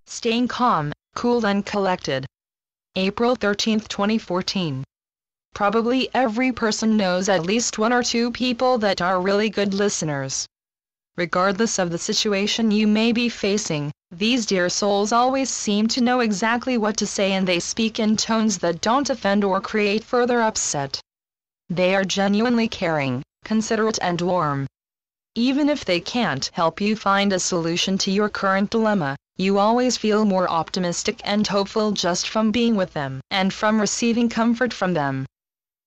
Staying calm, cool and collected. April 13, 2014. Probably every person knows at least one or two people that are really good listeners. Regardless of the situation you may be facing, these dear souls always seem to know exactly what to say, and they speak in tones that don't offend or create further upset. They are genuinely caring, considerate and warm. Even if they can't help you find a solution to your current dilemma, you always feel more optimistic and hopeful just from being with them and from receiving comfort from them.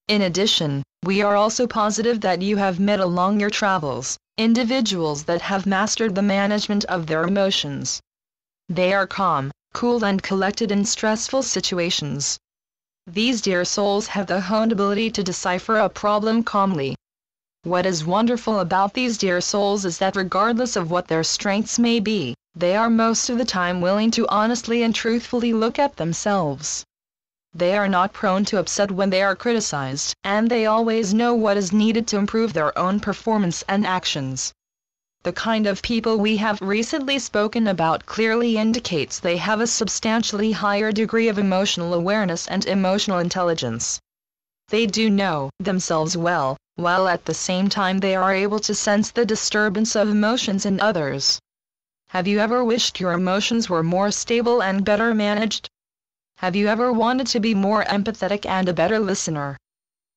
In addition, we are also positive that you have met along your travels individuals that have mastered the management of their emotions. They are calm, cool and collected in stressful situations. These dear souls have the honed ability to decipher a problem calmly. What is wonderful about these dear souls is that regardless of what their strengths may be, they are most of the time willing to honestly and truthfully look at themselves. They are not prone to upset when they are criticized, and they always know what is needed to improve their own performance and actions. The kind of people we have recently spoken about clearly indicates they have a substantially higher degree of emotional awareness and emotional intelligence. They do know themselves well, while at the same time they are able to sense the disturbance of emotions in others. Have you ever wished your emotions were more stable and better managed? Have you ever wanted to be more empathetic and a better listener?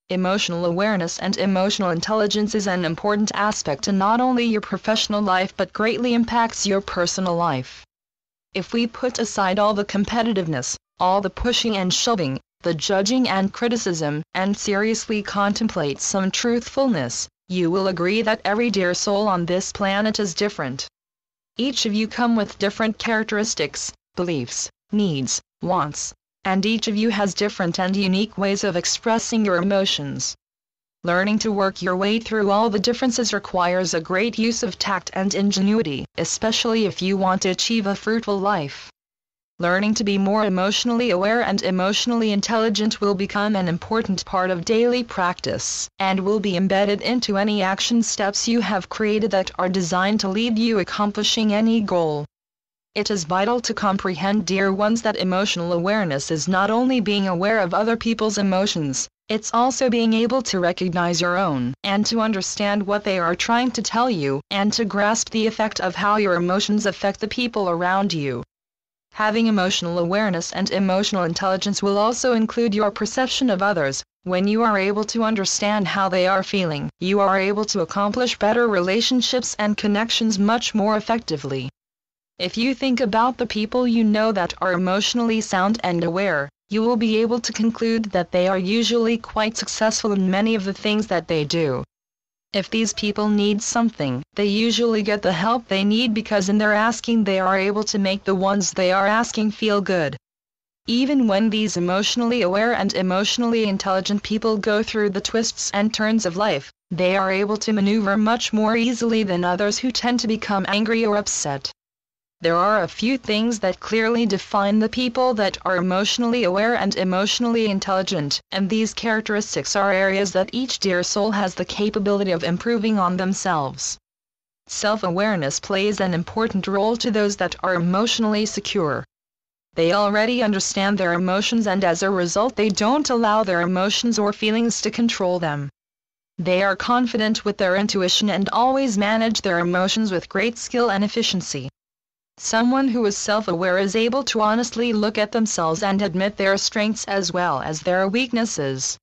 Emotional awareness and emotional intelligence is an important aspect in not only your professional life but greatly impacts your personal life. If we put aside all the competitiveness, all the pushing and shoving, the judging and criticism, and seriously contemplate some truthfulness, you will agree that every dear soul on this planet is different. Each of you come with different characteristics, beliefs, needs, wants, and each of you has different and unique ways of expressing your emotions. Learning to work your way through all the differences requires a great use of tact and ingenuity, especially if you want to achieve a fruitful life. Learning to be more emotionally aware and emotionally intelligent will become an important part of daily practice, and will be embedded into any action steps you have created that are designed to lead you accomplishing any goal. It is vital to comprehend, dear ones, that emotional awareness is not only being aware of other people's emotions, it's also being able to recognize your own, and to understand what they are trying to tell you, and to grasp the effect of how your emotions affect the people around you. Having emotional awareness and emotional intelligence will also include your perception of others. When you are able to understand how they are feeling, you are able to accomplish better relationships and connections much more effectively. If you think about the people you know that are emotionally sound and aware, you will be able to conclude that they are usually quite successful in many of the things that they do. If these people need something, they usually get the help they need because in their asking they are able to make the ones they are asking feel good. Even when these emotionally aware and emotionally intelligent people go through the twists and turns of life, they are able to maneuver much more easily than others who tend to become angry or upset. There are a few things that clearly define the people that are emotionally aware and emotionally intelligent, and these characteristics are areas that each dear soul has the capability of improving on themselves. Self-awareness plays an important role to those that are emotionally secure. They already understand their emotions, and as a result they don't allow their emotions or feelings to control them. They are confident with their intuition and always manage their emotions with great skill and efficiency. Someone who is self-aware is able to honestly look at themselves and admit their strengths as well as their weaknesses.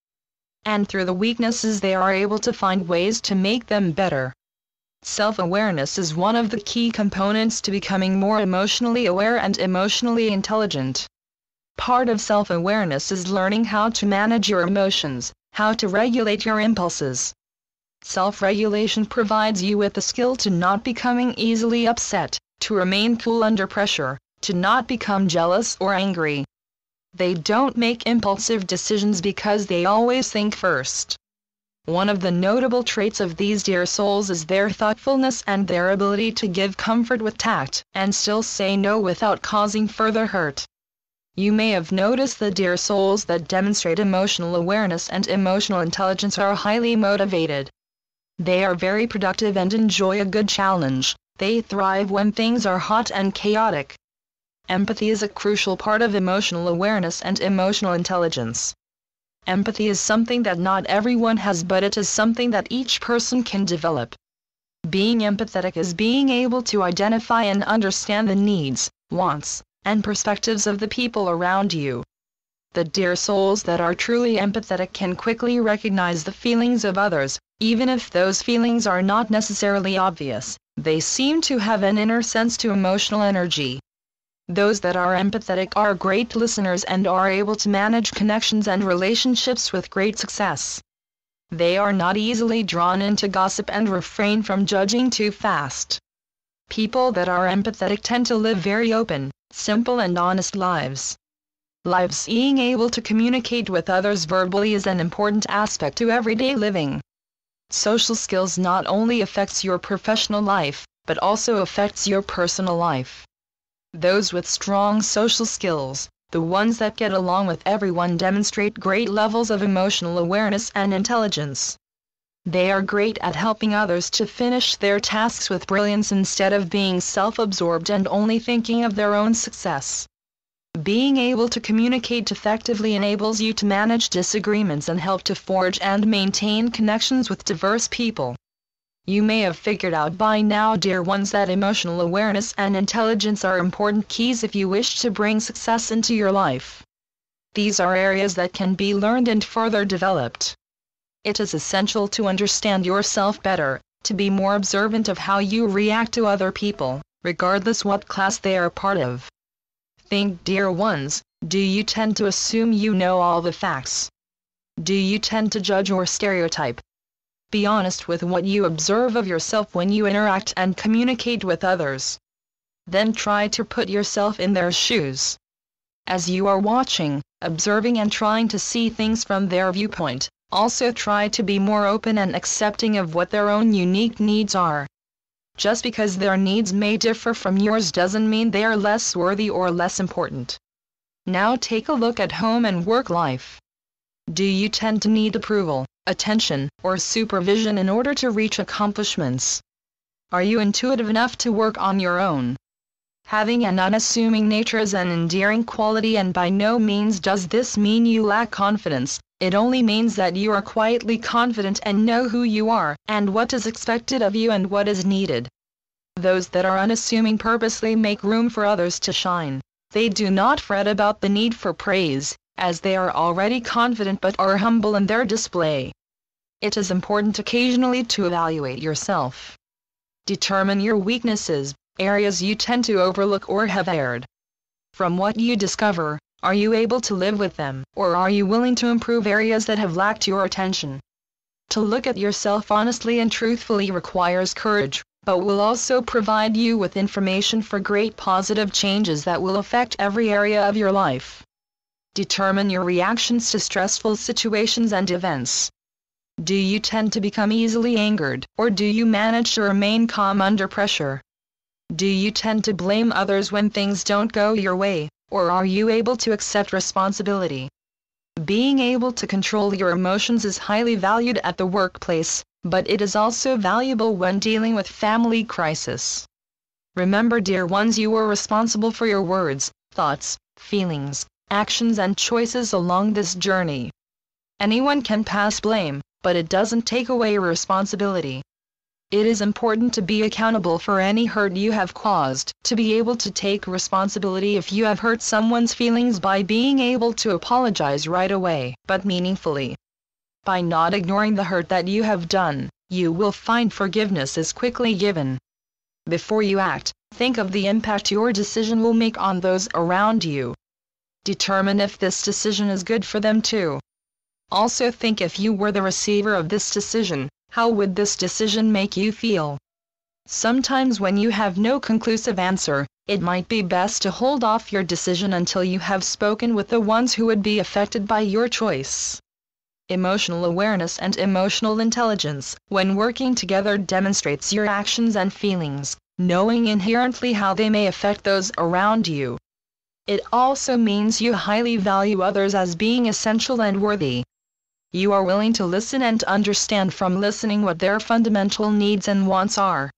And through the weaknesses they are able to find ways to make them better. Self-awareness is one of the key components to becoming more emotionally aware and emotionally intelligent. Part of self-awareness is learning how to manage your emotions, how to regulate your impulses. Self-regulation provides you with the skill to not becoming easily upset, to remain cool under pressure, to not become jealous or angry. They don't make impulsive decisions because they always think first. One of the notable traits of these dear souls is their thoughtfulness and their ability to give comfort with tact, and still say no without causing further hurt. You may have noticed the dear souls that demonstrate emotional awareness and emotional intelligence are highly motivated. They are very productive and enjoy a good challenge. They thrive when things are hot and chaotic. Empathy is a crucial part of emotional awareness and emotional intelligence. Empathy is something that not everyone has, but it is something that each person can develop. Being empathetic is being able to identify and understand the needs, wants, and perspectives of the people around you. The dear souls that are truly empathetic can quickly recognize the feelings of others, even if those feelings are not necessarily obvious. They seem to have an inner sense to emotional energy. Those that are empathetic are great listeners and are able to manage connections and relationships with great success. They are not easily drawn into gossip and refrain from judging too fast. People that are empathetic tend to live very open, simple and honest lives. Being able to communicate with others verbally is an important aspect to everyday living. Social skills not only affects your professional life, but also affects your personal life. Those with strong social skills, the ones that get along with everyone, demonstrate great levels of emotional awareness and intelligence. They are great at helping others to finish their tasks with brilliance instead of being self-absorbed and only thinking of their own success. Being able to communicate effectively enables you to manage disagreements and help to forge and maintain connections with diverse people. You may have figured out by now, dear ones, that emotional awareness and intelligence are important keys if you wish to bring success into your life. These are areas that can be learned and further developed. It is essential to understand yourself better, to be more observant of how you react to other people, regardless what class they are part of. Think, dear ones, do you tend to assume you know all the facts? Do you tend to judge or stereotype? Be honest with what you observe of yourself when you interact and communicate with others. Then try to put yourself in their shoes. As you are watching, observing and trying to see things from their viewpoint, also try to be more open and accepting of what their own unique needs are. Just because their needs may differ from yours doesn't mean they are less worthy or less important. Now take a look at home and work life. Do you tend to need approval, attention, or supervision in order to reach accomplishments? Are you intuitive enough to work on your own? Having an unassuming nature is an endearing quality, and by no means does this mean you lack confidence. It only means that you are quietly confident and know who you are, and what is expected of you and what is needed. Those that are unassuming purposely make room for others to shine. They do not fret about the need for praise, as they are already confident but are humble in their display. It is important occasionally to evaluate yourself. Determine your weaknesses, areas you tend to overlook or have erred. From what you discover, are you able to live with them, or are you willing to improve areas that have lacked your attention? To look at yourself honestly and truthfully requires courage, but will also provide you with information for great positive changes that will affect every area of your life. Determine your reactions to stressful situations and events. Do you tend to become easily angered, or do you manage to remain calm under pressure? Do you tend to blame others when things don't go your way, or are you able to accept responsibility? Being able to control your emotions is highly valued at the workplace, but it is also valuable when dealing with family crisis. Remember, dear ones, you are responsible for your words, thoughts, feelings, actions and choices along this journey. Anyone can pass blame, but it doesn't take away responsibility. It is important to be accountable for any hurt you have caused, to be able to take responsibility if you have hurt someone's feelings by being able to apologize right away, but meaningfully. By not ignoring the hurt that you have done, you will find forgiveness is quickly given. Before you act, think of the impact your decision will make on those around you. Determine if this decision is good for them too. Also think, if you were the receiver of this decision, how would this decision make you feel? Sometimes when you have no conclusive answer, it might be best to hold off your decision until you have spoken with the ones who would be affected by your choice. Emotional awareness and emotional intelligence, when working together, demonstrates your actions and feelings, knowing inherently how they may affect those around you. It also means you highly value others as being essential and worthy. You are willing to listen and understand from listening what their fundamental needs and wants are.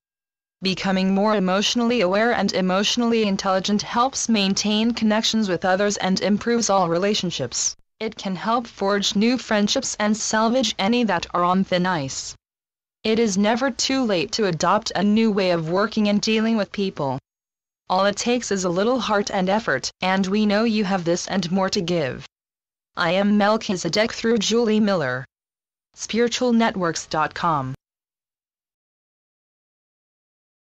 Becoming more emotionally aware and emotionally intelligent helps maintain connections with others and improves all relationships. It can help forge new friendships and salvage any that are on thin ice. It is never too late to adopt a new way of working and dealing with people. All it takes is a little heart and effort, and we know you have this and more to give. I am Melchizedek through Julie Miller. spiritualnetworks.com